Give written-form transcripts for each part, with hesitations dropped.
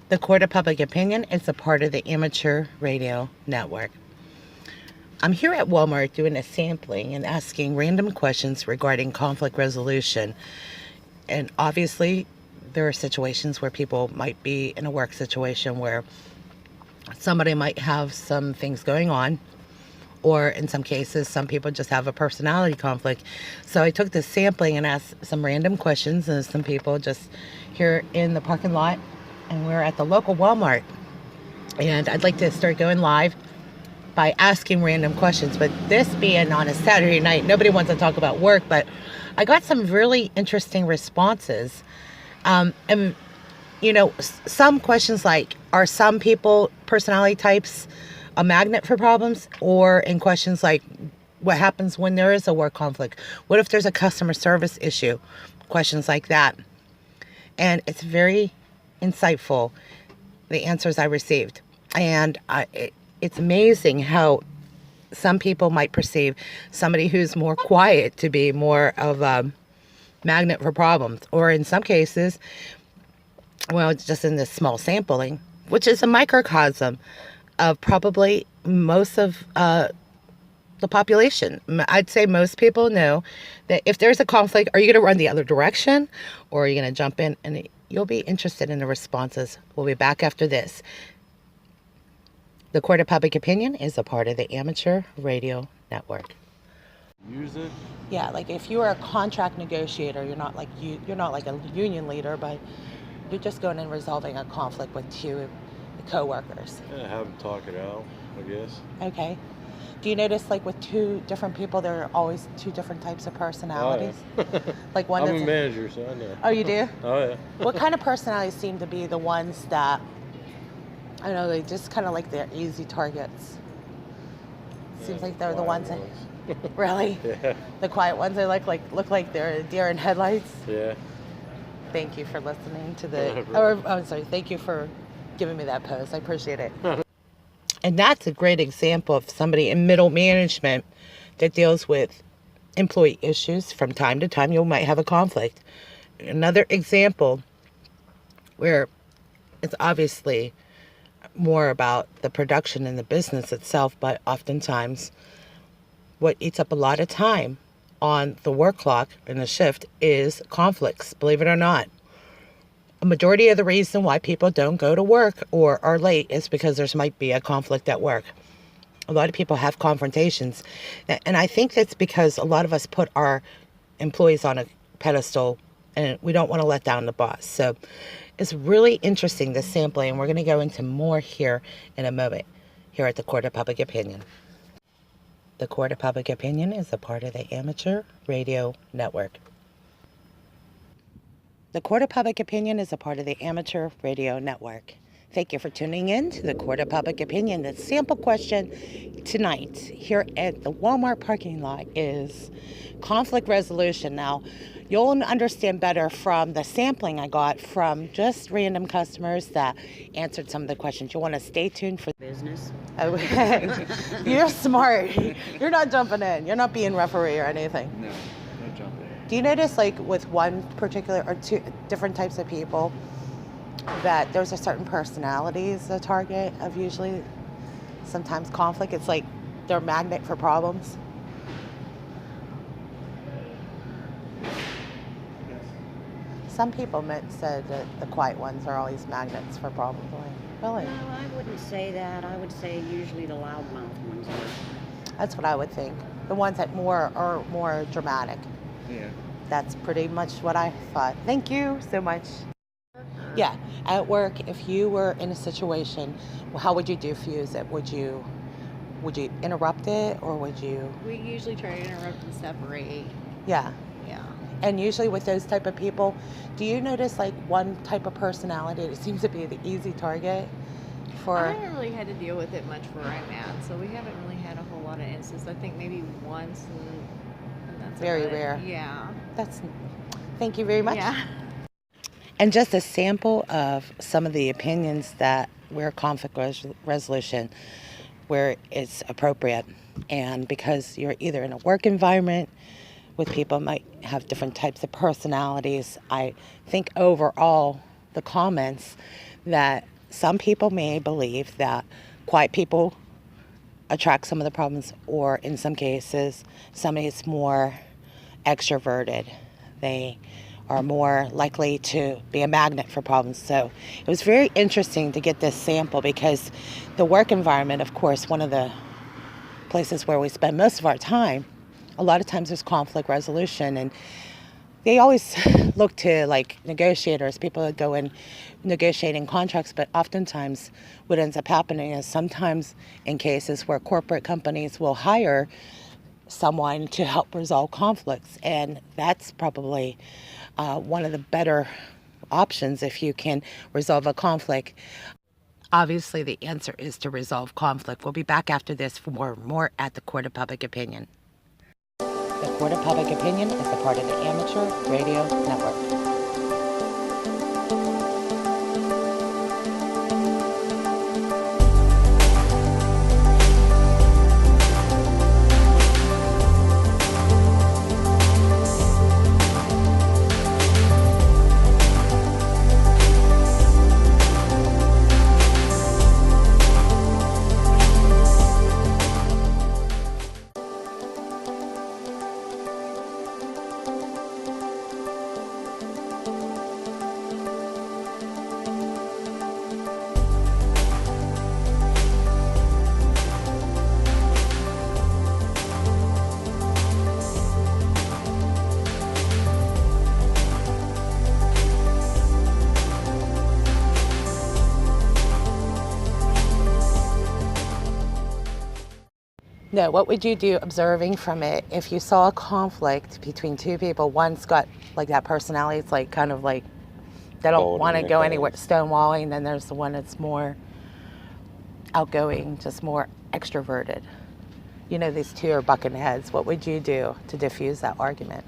The Court of Public Opinion is a part of the Amateur Radio Network. I'm here at Walmart doing a sampling and asking random questions regarding conflict resolution. And obviously, there are situations where people might be in a work situation where somebody might have some things going on, or in some cases, some people just have a personality conflict. So I took this sampling and asked some random questions, and some people just here in the parking lot, and we're at the local Walmart. And I'd like to start going live by asking random questions, but this being on a Saturday night, nobody wants to talk about work, but I got some really interesting responses. And some questions like, are some people, personality types, a magnet for problems? Or in questions like, what happens when there is a work conflict? What if there's a customer service issue? Questions like that. And it's very insightful, the answers I received. And it's amazing how some people might perceive somebody who's more quiet to be more of a magnet for problems. Or in some cases, well, just in this small sampling, which is a microcosm of probably most of the population. I'd say most people know that if there's a conflict, are you going to run the other direction, or are you going to jump in? And you'll be interested in the responses. We'll be back after this. The Court of Public Opinion is a part of the Amateur Radio Network. Use it? Yeah, like if you are a contract negotiator, you're not like a union leader, but you're just going and resolving a conflict with two co-workers. Yeah, have them talk it out, I guess. Okay. Do you notice, like, with two different people, there are always two different types of personalities? Oh, yeah. Like one. I'm a manager, so I know. Oh, you do? Oh, yeah. What kind of personalities seem to be the ones that, I don't know, they just kind of like they're easy targets? Seems like they're the ones that, really? Yeah. The quiet ones, they look like they're a deer in headlights? Yeah. Thank you for listening to thank you for giving me that post. I appreciate it. And that's a great example of somebody in middle management that deals with employee issues. From time to time, you might have a conflict. Another example where it's obviously more about the production and the business itself, but oftentimes what eats up a lot of time on the work clock and the shift is conflicts, believe it or not. A majority of the reason why people don't go to work or are late is because there might be a conflict at work. A lot of people have confrontations. And I think that's because a lot of us put our employees on a pedestal and we don't want to let down the boss. So it's really interesting, this sampling, and we're going to go into more here in a moment here at the Court of Public Opinion. The Court of Public Opinion is a part of the Amateur Radio Network. The Court of Public Opinion is a part of the Amateur Radio Network. Thank you for tuning in to the Court of Public Opinion. The sample question tonight here at the Walmart parking lot is conflict resolution. Now, you'll understand better from the sampling I got from just random customers that answered some of the questions. You'll want to stay tuned for business. Okay. You're smart. You're not jumping in. You're not being referee or anything. No, no jumping. Do you notice, like, with one particular or two different types of people, that there's a certain personality is the target of usually sometimes conflict? It's like they're a magnet for problems. Some people said that the quiet ones are always magnets for problems. Really? No, I wouldn't say that. I would say usually the loudmouth ones are. That's what I would think. The ones that are more dramatic. Yeah. That's pretty much what I thought. Thank you so much. Yeah, at work, if you were in a situation, how would you diffuse it? Would you interrupt it, or would you? We usually try to interrupt and separate. Yeah. Yeah. And usually with those type of people, do you notice like one type of personality that seems to be the easy target for? I haven't really had to deal with it much where I'm at, so we haven't really had a whole lot of instances. I think maybe once, and that's Very about it. rare. Yeah. Thank you very much. Yeah. And just a sample of some of the opinions that where conflict resolution, where it's appropriate. And because you're either in a work environment with people might have different types of personalities, I think overall the comments that some people may believe that quiet people attract some of the problems, or in some cases, somebody is more extroverted. They are more likely to be a magnet for problems. So it was very interesting to get this sample because the work environment, of course, one of the places where we spend most of our time, a lot of times there's conflict resolution, and they always look to like negotiators, people that go in negotiating contracts, but oftentimes what ends up happening is sometimes in cases where corporate companies will hire someone to help resolve conflicts, and that's probably one of the better options if you can resolve a conflict. Obviously, the answer is to resolve conflict. We'll be back after this for more at the Court of Public Opinion. The Court of Public Opinion is a part of the Amateur Radio Network. No, what would you do observing from it if you saw a conflict between two people? One's got like that personality, it's like kind of like they don't want to go anywhere, stonewalling. Then there's the one that's more outgoing, just more extroverted. You know, these two are bucking heads. What would you do to diffuse that argument?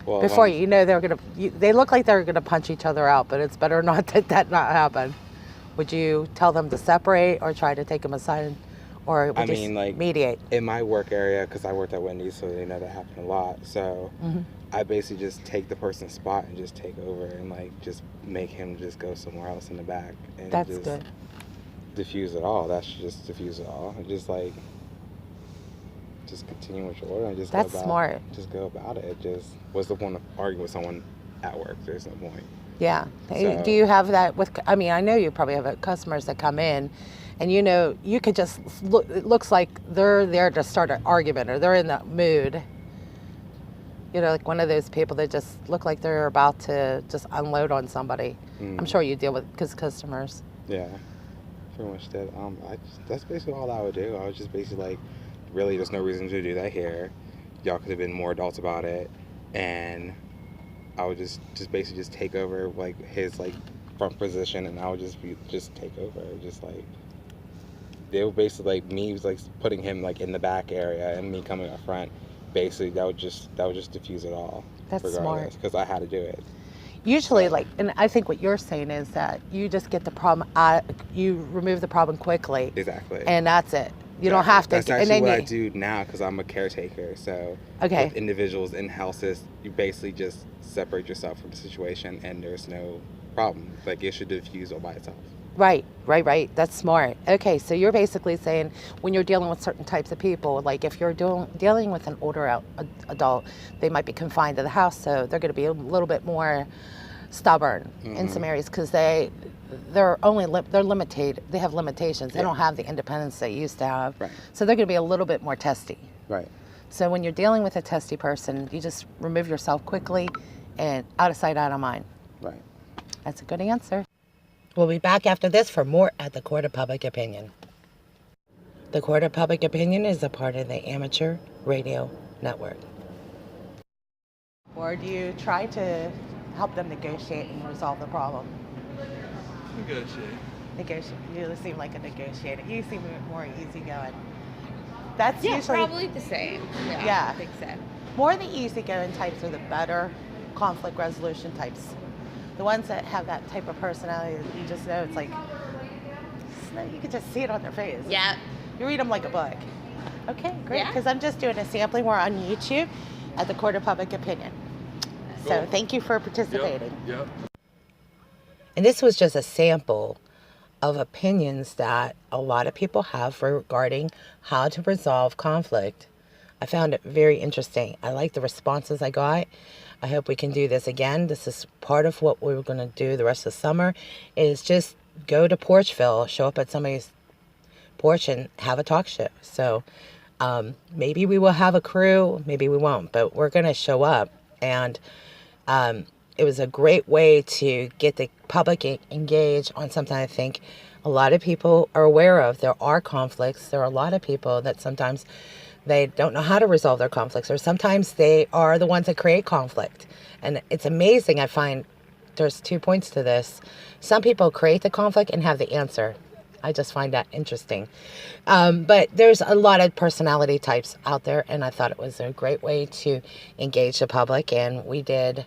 Well, Before you know they look like they're gonna punch each other out, but it's better not that not happen. Would you tell them to separate or try to take them aside, or would you mediate? In my work area, because I worked at Wendy's, so they know that happened a lot. So I basically just take the person's spot and just take over and like just make him just go somewhere else in the back. And That's just good. Diffuse it all. That should just diffuse it all. And just like, just continue with your order and just That's go about, smart. Just go about it. Just what's the point of arguing with someone at work? There's no point. Yeah. So, do you have that with, I mean, I know you probably have customers that come in and you know, you could just look, it looks like they're there to start an argument or they're in that mood. You know, like one of those people that just look like they're about to just unload on somebody. I'm sure you deal with customers. Yeah, pretty much did. That's basically all I would do. I was just basically like, really, there's no reason to do that here. Y'all could have been more adults about it, and I would just basically just take over like his like front position, and I would just take over. Just like they were basically like me was like putting him like in the back area and me coming up front. Basically, that would just diffuse it all. That's regardless, smart. because I had to do it. Usually, like, and I think what you're saying is that you just get the problem out, you remove the problem quickly. Exactly. And that's it. You don't have to. That's actually what I do now because I'm a caretaker. So Okay. with individuals in houses, you basically just separate yourself from the situation, and there's no problem. Like it should diffuse all by itself. Right. That's smart. Okay, so you're basically saying when you're dealing with certain types of people, like if you're dealing with an older adult, they might be confined to the house, so they're going to be a little bit more stubborn in some areas because they're limited. They have limitations. They don't have the independence they used to have. Right. So they're going to be a little bit more testy. Right. So when you're dealing with a testy person, you just remove yourself quickly and out of sight, out of mind. Right. That's a good answer. We'll be back after this for more at the Court of Public Opinion. The Court of Public Opinion is a part of the Amateur Radio Network. Or do you try to help them negotiate and resolve the problem? Negotiate. You seem like a negotiator. You seem more easygoing. That's usually probably the same. Yeah. I think so. more the easygoing types are the better conflict resolution types. The ones that have that type of personality, you just know it's like, you can just see it on their face. Yeah. You read them like a book. Okay, great. Yeah. Because I'm just doing a sampling. We're on YouTube at the Court of Public Opinion. So Cool. thank you for participating. Yep. And this was just a sample of opinions that a lot of people have regarding how to resolve conflict. I found it very interesting. I like the responses I got. I hope we can do this again. This is part of what we're going to do the rest of the summer, is just go to Porchville, show up at somebody's porch and have a talk show. So maybe we will have a crew, maybe we won't, but we're going to show up. And it was a great way to get the public engaged on something I think a lot of people are aware of. There are conflicts. There are a lot of people that sometimes they don't know how to resolve their conflicts, or sometimes they are the ones that create conflict. And it's amazing. I find there's 2 points to this. Some people create the conflict and have the answer. I just find that interesting. But there's a lot of personality types out there, and I thought it was a great way to engage the public. And we did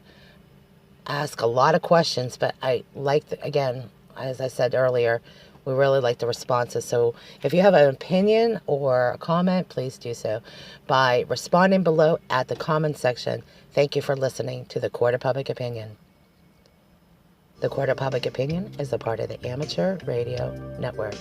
ask a lot of questions, but I liked, again, as I said earlier, we really like the responses. So if you have an opinion or a comment, please do so by responding below at the comment section. Thank you for listening to the Court of Public Opinion. The Court of Public Opinion is a part of the Amateur Radio Network.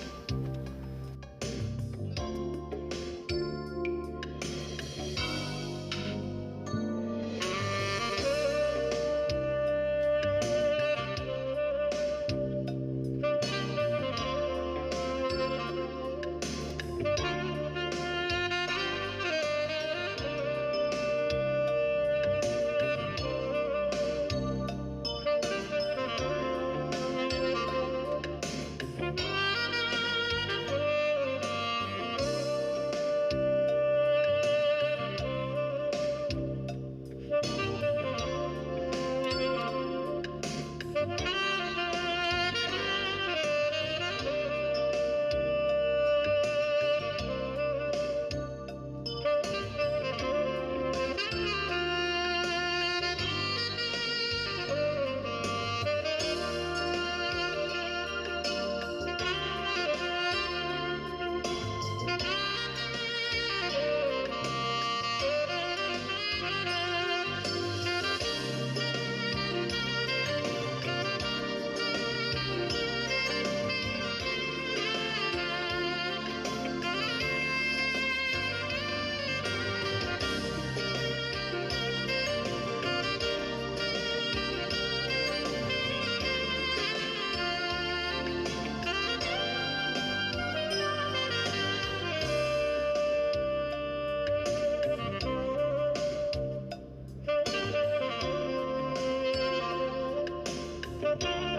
Thank you.